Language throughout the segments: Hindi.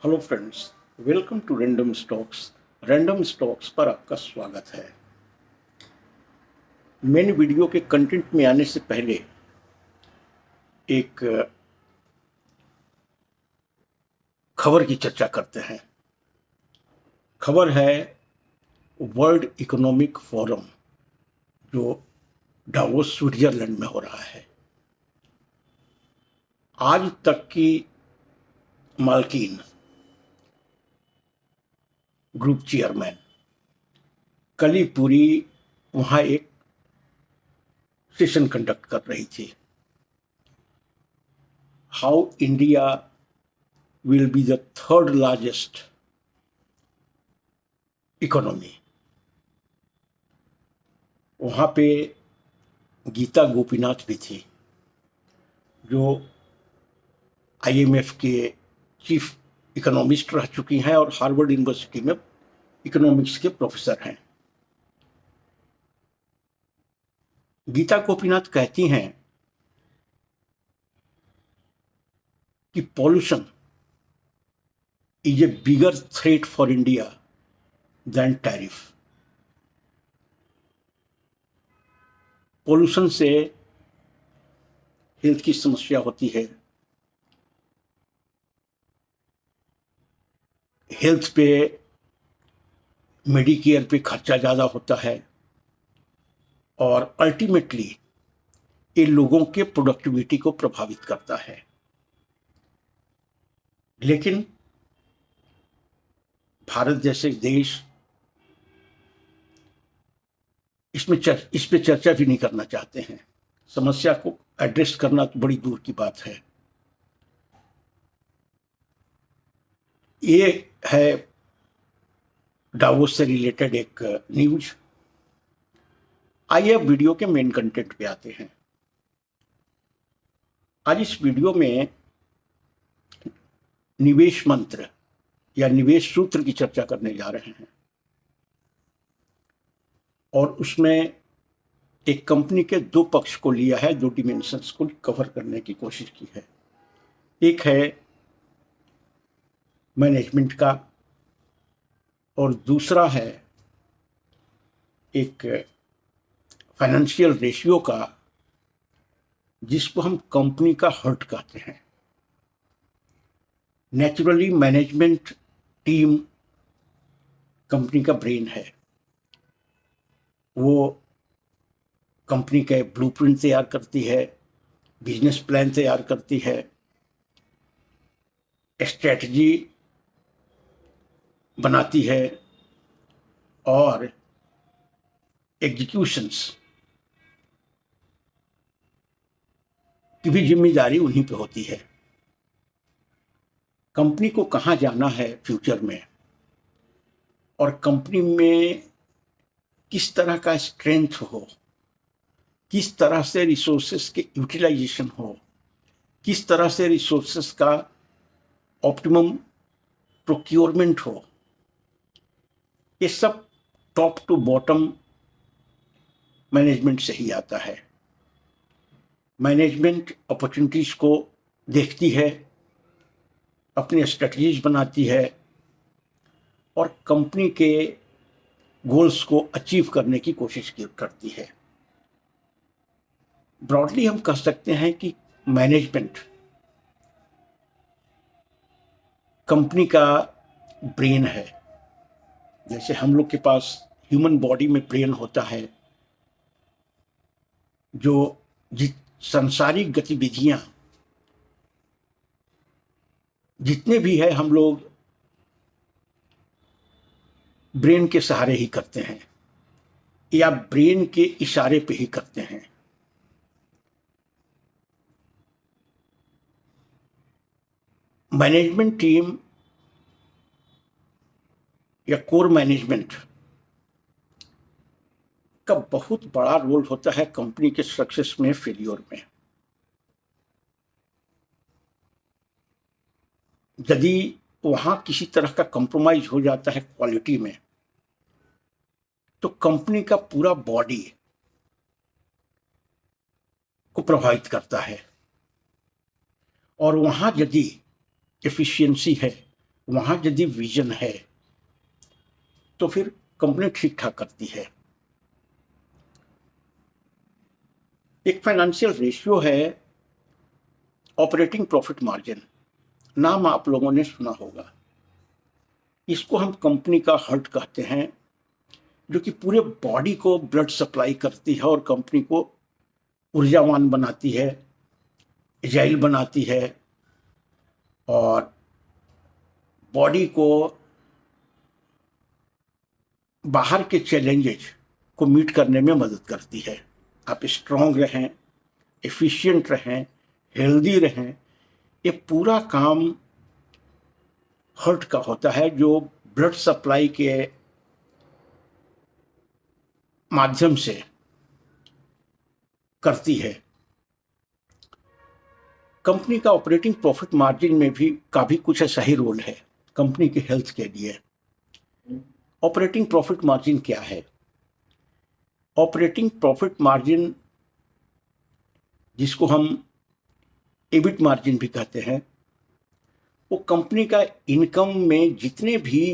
Hello friends, welcome to random stocks. Random stocks पर आपका स्वागत है। मेन वीडियो के कंटेंट में आने से पहले एक खबर की चर्चा करते हैं। खबर है वर्ल्ड इकोनॉमिक फोरम जो डावोस स्विट्जरलैंड में हो रहा है। आज तक की मालकिन ग्रुप चेयरमैन कल ही पूरी वहां एक सेशन कंडक्ट कर रही थी। How India will be the third largest economy। वहां पे गीता गोपीनाथ भी थी जो IMF के चीफ इकोनॉमिस्ट रह चुकी हैं और हार्वर्ड यूनिवर्सिटी में इकोनॉमिक्स के प्रोफेसर हैं। गीता गोपीनाथ कहती हैं कि pollution is a bigger threat for India than tariff. Pollution से हेल्थ की समस्या होती है, हेल्थ पे मेडिकेयर पे खर्चा ज़्यादा होता है और अल्टीमेटली ये लोगों के प्रोडक्टिविटी को प्रभावित करता है। लेकिन भारत जैसे देश इस पे चर्चा भी नहीं करना चाहते हैं। समस्या को एड्रेस करना तो बड़ी दूर की बात है। ये है डावोस से रिलेटेड एक न्यूज। आइए अब वीडियो के मेन कंटेंट पे आते हैं। आज इस वीडियो में निवेश मंत्र या निवेश सूत्र की चर्चा करने जा रहे हैं और उसमें एक कंपनी के दो पक्ष को लिया है, दो डिमेंशंस को कवर करने की कोशिश की है। एक है मैनेजमेंट का और दूसरा है एक फाइनेंशियल रेशियो का जिसको हम कंपनी का हर्ट कहते हैं। नेचुरली मैनेजमेंट टीम कंपनी का ब्रेन है। वो कंपनी के ब्लूप्रिंट तैयार करती है, बिजनेस प्लान तैयार करती है, स्ट्रेटजी बनाती है और एग्जीक्यूशंस की भी जिम्मेदारी उन्हीं पे होती है। कंपनी को कहाँ जाना है फ्यूचर में और कंपनी में किस तरह का स्ट्रेंथ हो, किस तरह से रिसोर्सेस के यूटिलाइजेशन हो, किस तरह से रिसोर्सेस का ऑप्टिमम प्रोक्योरमेंट हो, ये सब टॉप टू बॉटम मैनेजमेंट से ही आता है। मैनेजमेंट अपॉर्चुनिटीज को देखती है, अपनी स्ट्रेटजीज बनाती है और कंपनी के गोल्स को अचीव करने की कोशिश करती है। ब्रॉडली हम कह सकते हैं कि मैनेजमेंट कंपनी का ब्रेन है। जैसे हम लोग के पास ह्यूमन बॉडी में ब्रेन होता है जो सांसारिक गतिविधियां जितने भी है हम लोग ब्रेन के सहारे ही करते हैं या ब्रेन के इशारे पे ही करते हैं। मैनेजमेंट टीम या कोर मैनेजमेंट का बहुत बड़ा रोल होता है कंपनी के सक्सेस में, फेलियर में। यदि वहां किसी तरह का कंप्रोमाइज हो जाता है क्वालिटी में तो कंपनी का पूरा बॉडी को प्रभावित करता है और वहां यदि एफिशिएंसी है वहाँ यदि विजन है तो फिर कंपनी ठीक ठाक करती है। एक फाइनेंशियल रेशियो है ऑपरेटिंग प्रॉफिट मार्जिन, नाम आप लोगों ने सुना होगा। इसको हम कंपनी का हार्ट कहते हैं, जो कि पूरे बॉडी को ब्लड सप्लाई करती है और कंपनी को ऊर्जावान बनाती है, एजाइल बनाती है और बॉडी को बाहर के चैलेंजेस को मीट करने में मदद करती है। आप स्ट्रांग रहें, एफिशिएंट रहें, हेल्दी रहें, ये पूरा काम हार्ट का होता है, जो ब्लड सप्लाई के माध्यम से करती है। कंपनी का ऑपरेटिंग प्रॉफिट मार्जिन में भी कुछ ऐसा ही रोल है कंपनी के हेल्थ के लिए। ऑपरेटिंग प्रॉफिट मार्जिन क्या है? ऑपरेटिंग प्रॉफिट मार्जिन, जिसको हम एबिट मार्जिन भी कहते हैं, वो कंपनी का इनकम में जितने भी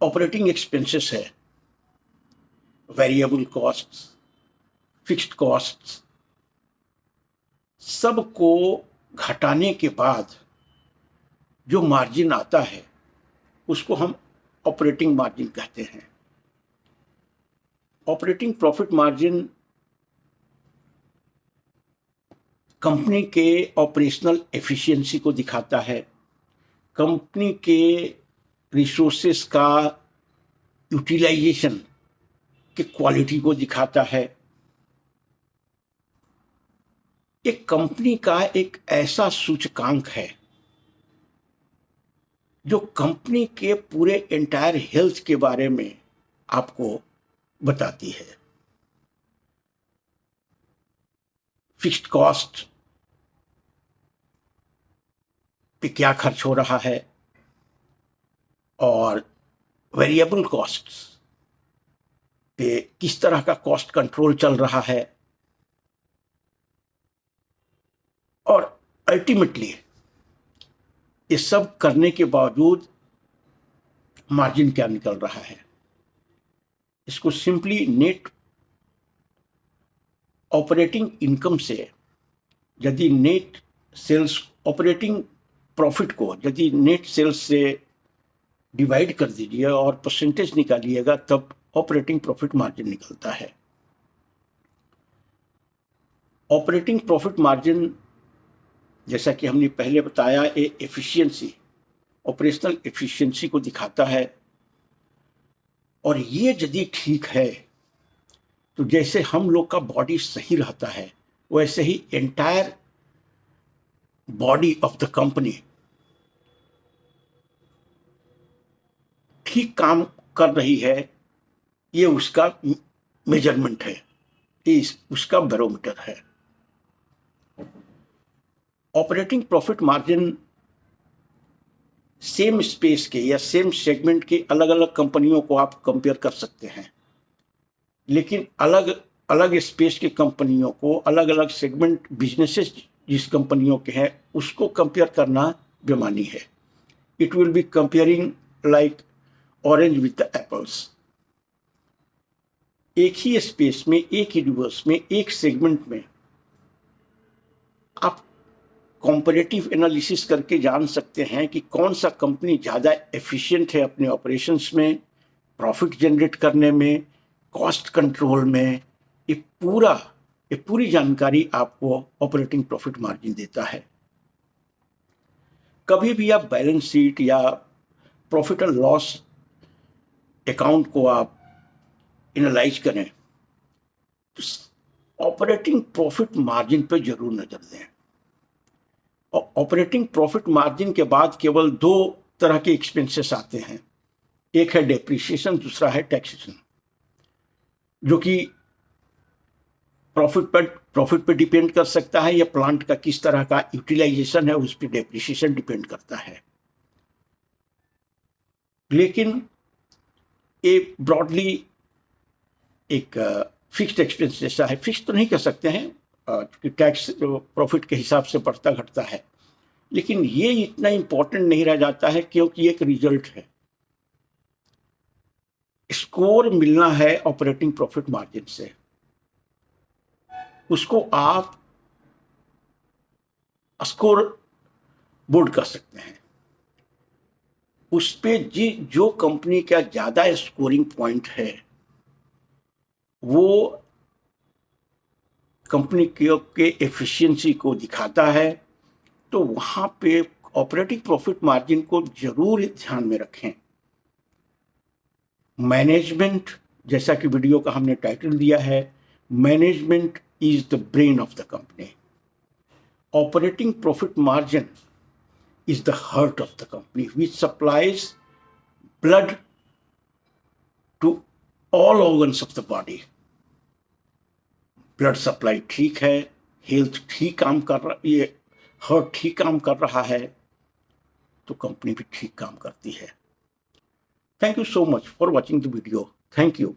ऑपरेटिंग एक्सपेंसेस है, वेरिएबल कॉस्ट्स, फिक्स्ड कॉस्ट्स, सबको घटाने के बाद जो मार्जिन आता है उसको हम ऑपरेटिंग मार्जिन कहते हैं। ऑपरेटिंग प्रॉफिट मार्जिन कंपनी के ऑपरेशनल एफिशिएंसी को दिखाता है, कंपनी के रिसोर्सेस का यूटिलाइजेशन की क्वालिटी को दिखाता है। एक कंपनी का एक ऐसा सूचकांक है जो कंपनी के पूरे एंटायर हेल्थ के बारे में आपको बताती है। फिक्स्ड कॉस्ट पे क्या खर्च हो रहा है और वेरिएबल कॉस्ट पे किस तरह का कॉस्ट कंट्रोल चल रहा है, और अल्टीमेटली ये सब करने के बावजूद मार्जिन क्या निकल रहा है। इसको सिंपली नेट ऑपरेटिंग इनकम से, यदि नेट सेल्स, ऑपरेटिंग प्रॉफिट को यदि नेट सेल्स से डिवाइड कर दीजिए और परसेंटेज निकालिएगा, तब ऑपरेटिंग प्रॉफिट मार्जिन निकलता है। ऑपरेटिंग प्रॉफिट मार्जिन, जैसा कि हमने पहले बताया, ये एफिशिएंसी, ऑपरेशनल एफिशिएंसी को दिखाता है। और ये यदि ठीक है तो जैसे हम लोग का बॉडी सही रहता है, वैसे ही entire body of the company ठीक काम कर रही है। ये उसका मेजरमेंट है, ये उसका बैरोमीटर है। Operating profit margin same space के या सेम सेगमेंट के अलग अलग कंपनियों को आप कंपेयर कर सकते हैं, लेकिन अलग अलग स्पेस की कंपनियों को, अलग अलग सेगमेंट बिजनेसेस जिस कंपनियों के हैं, उसको कंपेयर करना बेमानी है। It will be comparing like orange with the apples. एक ही स्पेस में, एक यूनिवर्स में, एक सेगमेंट में आप कॉम्परेटिव एनालिसिस करके जान सकते हैं कि कौन सा कंपनी ज़्यादा एफिशिएंट है अपने ऑपरेशंस में, प्रॉफिट जनरेट करने में, कॉस्ट कंट्रोल में। ये पूरी जानकारी आपको ऑपरेटिंग प्रॉफिट मार्जिन देता है। कभी भी आप बैलेंस शीट या प्रॉफिट एंड लॉस अकाउंट को आप एनालाइज करें तो ऑपरेटिंग प्रॉफिट मार्जिन पर जरूर नजर दें। ऑपरेटिंग प्रॉफिट मार्जिन के बाद केवल दो तरह के एक्सपेंसेस आते हैं, एक है डेप्रिसिएशन, दूसरा है टैक्सेशन, जो कि प्रॉफिट पर डिपेंड कर सकता है या प्लांट का किस तरह का यूटिलाइजेशन है उस पर डेप्रिसिएशन डिपेंड करता है। लेकिन ये ब्रॉडली एक फिक्स्ड एक्सपेंस जैसा है। फिक्स तो नहीं कह सकते हैं क्योंकि टैक्स प्रॉफिट के हिसाब से बढ़ता घटता है, लेकिन ये इतना इंपॉर्टेंट नहीं रह जाता है क्योंकि एक रिजल्ट है। स्कोर मिलना है ऑपरेटिंग प्रॉफिट मार्जिन से, उसको आप स्कोर बोर्ड कर सकते हैं। उस पे जो कंपनी का ज्यादा स्कोरिंग पॉइंट है वो कंपनी के एफिशिएंसी को दिखाता है। तो वहां पे ऑपरेटिंग प्रॉफिट मार्जिन को जरूर ध्यान में रखें। मैनेजमेंट, जैसा कि वीडियो का हमने टाइटल दिया है, management is the brain of the company. Operating profit margin is the heart of the company, which supplies blood to all organs of the body. Blood supply ठीक है, हेल्थ ठीक काम कर रहा, ये हार्ट ठीक काम कर रहा है, तो कंपनी भी ठीक काम करती है। Thank you so much for watching the video. Thank you.